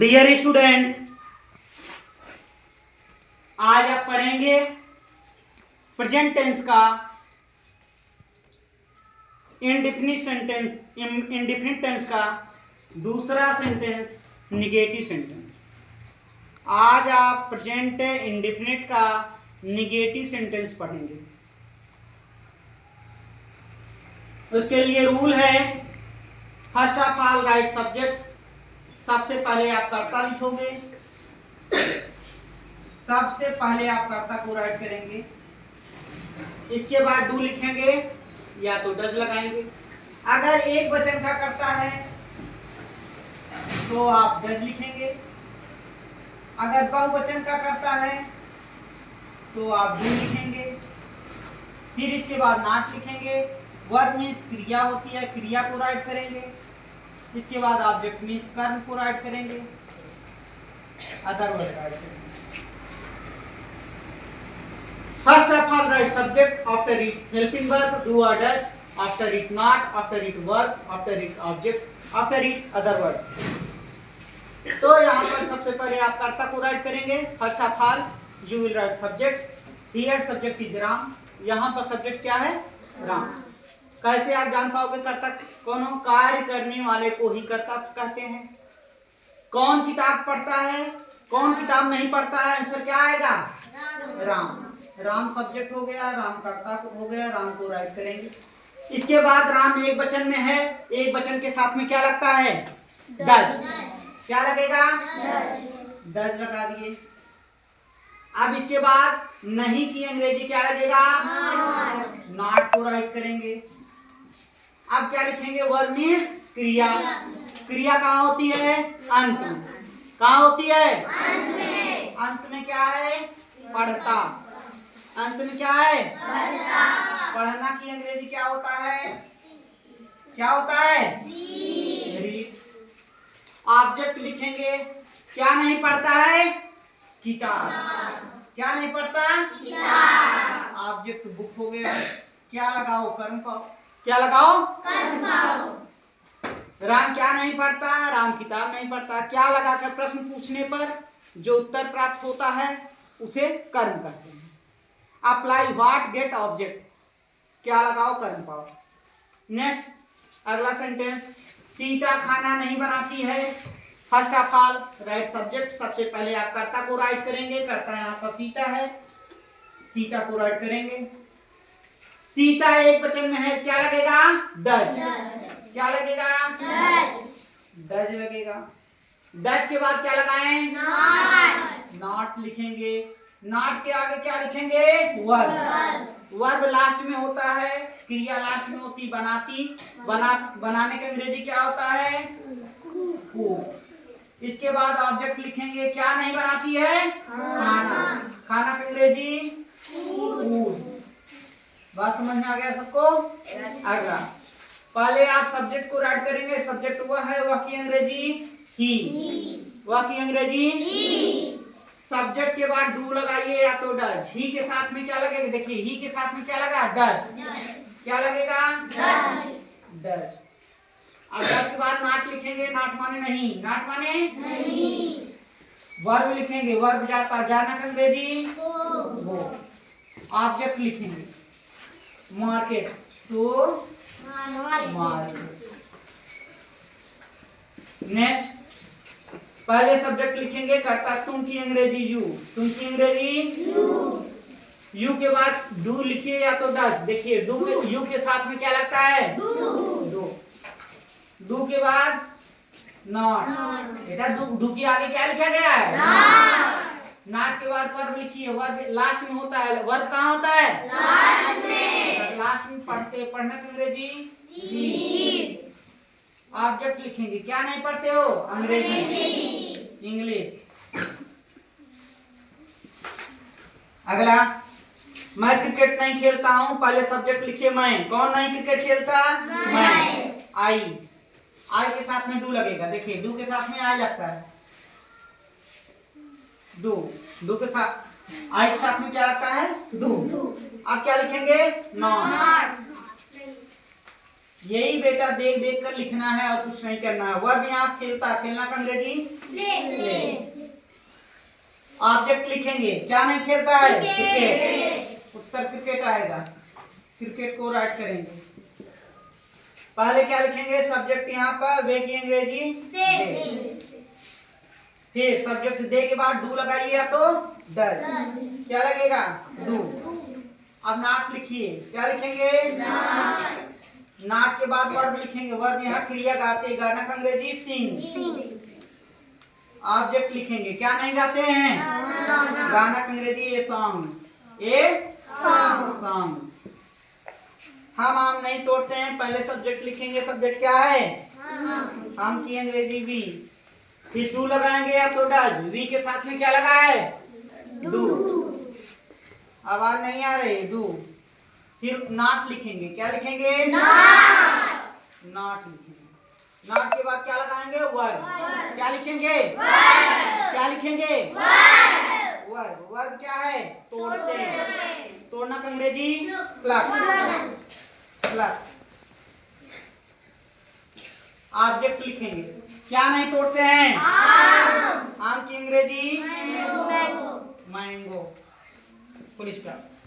Dear student, आज आप पढ़ेंगे प्रेजेंट टेंस का इंडेफिनिट टेंस का दूसरा सेंटेंस निगेटिव सेंटेंस। आज आप प्रेजेंट इंडेफिनिट का निगेटिव सेंटेंस पढ़ेंगे। उसके लिए रूल है, first of all write subject. सबसे पहले आप कर्ता लिखोगे, सबसे पहले आप कर्ता को राइट करेंगे। इसके बाद डू लिखेंगे या तो डज लगाएंगे। अगर एक वचन का कर्ता है तो आप डज लिखेंगे, अगर बहुवचन का कर्ता है तो आप डू लिखेंगे। फिर इसके बाद नॉट लिखेंगे। वर्ब मीन्स क्रिया होती है, क्रिया को राइट करेंगे। इसके बाद ऑब्जेक्ट मीन्स कर्म को राइट करेंगे, अदर वर्ड राइट करेंगे। First of all write subject, after it helping verb do और does, after it not, after it verb, after it object, after it other word. तो यहाँ पर सबसे पहले आप कर्ता को राइट करेंगे। First of all you will write subject. Here subject is Ram. यहाँ पर सब्जेक्ट क्या है? राम। कैसे आप जान पाओगे कर्ता कौन हो? कार्य करने वाले को ही कर्ता कहते हैं। कौन किताब पढ़ता है, कौन किताब नहीं पढ़ता है? आंसर क्या आएगा? राम। राम सब्जेक्ट हो गया, राम कर्ता हो गया, राम को राइट करेंगे। इसके बाद राम एक वचन में है, एक वचन के साथ में क्या लगता है? डज। क्या लगेगा? डज लगा दिए। अब इसके बाद नहीं की अंग्रेजी क्या लगेगा? नॉट को राइट करेंगे। अब क्या लिखेंगे? वर्ब मीन्स क्रिया। क्रिया कहाँ होती है? अंत में। कहाँ होती है? अंत में। अंत में क्या है? पढ़ता। अंत में क्या है? पढ़ता। पढ़ना की अंग्रेजी क्या होता है? क्या होता है? रीड। ऑब्जेक्ट लिखेंगे। क्या नहीं पढ़ता है? किताब। क्या नहीं पढ़ता? किताब। ऑब्जेक्ट बुक हो गया। क्या लगाओ? कर्म पाओ। क्या लगाओ? कर्म पाओ। राम क्या नहीं पढ़ता? राम किताब नहीं पढ़ता। क्या लगाकर प्रश्न पूछने पर जो उत्तर प्राप्त होता है उसे कर्म कहते हैं। Apply what get object. क्या लगाओ? कर्म पाओ। नेक्स्ट अगला सेंटेंस, सीता खाना नहीं बनाती है। First of all write subject. सबसे पहले आप कर्ता को राइट करेंगे। कर्ता यहाँ पर सीता है, सीता को राइट करेंगे। सीता एक वचन में है, क्या लगेगा? डज। क्या लगेगा? डज। डज लगेगा। डज के बाद क्या लगाएं? नॉट। नॉट लिखेंगे। नॉट के आगे क्या लिखेंगे? वर्ब। वर्ब लास्ट में होता है, क्रिया लास्ट में होती, बनाती। बनाने का अंग्रेजी क्या होता है? कुक। इसके बाद ऑब्जेक्ट लिखेंगे। क्या नहीं बनाती है? खाना। खाना का अंग्रेजी? फूड। बात समझ में आ गया सबको? अगला पहले आप सब्जेक्ट को राइट करेंगे। सब्जेक्ट वह है, वह की अंग्रेजी ही। वह की अंग्रेजी ही। सब्जेक्ट के बाद डू लगाइए या तो डज। ही के साथ में क्या लगेगा? देखिए ही के साथ में क्या लगा? डज। क्या लगेगा? डज। अब डज के बाद नॉट लिखेंगे। नॉट माने नहीं। नॉट माने नहीं। वर्ब लिखेंगे। वर्ब जाता, जाना का अंग्रेजी गो। ऑब्जेक्ट लिखेंगे। मार्केट, तो मार्केट। नेक्स्ट पहले सब्जेक्ट लिखेंगे। कर्ता तुम की अंग्रेजी यू। तुम की अंग्रेजी यू के बाद डू लिखिए या तो डज। देखिए डू के यू के साथ में क्या लगता है? डू। डू के बाद नॉट। बेटा डू के आगे क्या लिखा गया है? नॉट के बाद वर्ब लिखिए। वर्ब लास्ट में होता है। वर्ब कहाँ होता है? लास्ट में। लास्ट में पढ़ना की अंग्रेजी रीड। ऑब्जेक्ट लिखेंगे। क्या नहीं पढ़ते हो? अंग्रेजी, इंग्लिश। अगला, मैं क्रिकेट नहीं खेलता हूँ। पहले सब्जेक्ट लिखिए मैं। कौन नहीं क्रिकेट खेलता? मैं। आई। आई के साथ में डू लगेगा। देखिए डू के साथ में आई लगता है। डू। डू के साथ आई के साथ में क्या लगता है? डू। अब क्या लिखेंगे? नॉट। यही बेटा देख देख कर लिखना है और कुछ नहीं करना है। वर्ब यहाँ खेलता, खेलना का अंग्रेजी प्ले। ऑब्जेक्ट लिखेंगे, क्या नहीं खेलता है? क्रिकेट। उत्तर क्रिकेट आएगा, क्रिकेट को राइट करेंगे। पहले क्या लिखेंगे? सब्जेक्ट यहाँ पर वे की अंग्रेजी दे। फिर सब्जेक्ट दे के बाद डू लगाइए तो डज। क्या लगेगा? डू। अब नॉट लिखिए, क्या लिखेंगे? नॉट के बाद वर्ब लिखेंगे। वर्ब यहाँ क्रिया गाते, गाना का अंग्रेजी सिंग। ऑब्जेक्ट लिखेंगे, क्या नहीं गाते हैं? गाना का अंग्रेजी ए सॉन्ग। A song. हम आम नहीं तोड़ते हैं, पहले सब्जेक्ट लिखेंगे। सब्जेक्ट क्या है? हम की अंग्रेजी वी। फिर डू लगाएंगे या तो डज। वी के साथ में क्या लगा है? डू। आवाज नहीं आ रही? डू। फिर नॉट लिखेंगे, क्या लिखेंगे? नॉट लिखेंगे। नॉट के बाद क्या लगाएंगे? वर्ब। क्या लिखेंगे? क्या लिखेंगे? वर्ब। वर्ब क्या है? तोड़ते हैं। तोड़ना का अंग्रेजी प्लक। प्लक। ऑब्जेक्ट लिखेंगे, क्या नहीं तोड़ते हैं? आम की अंग्रेजी मैंगो। Full stop.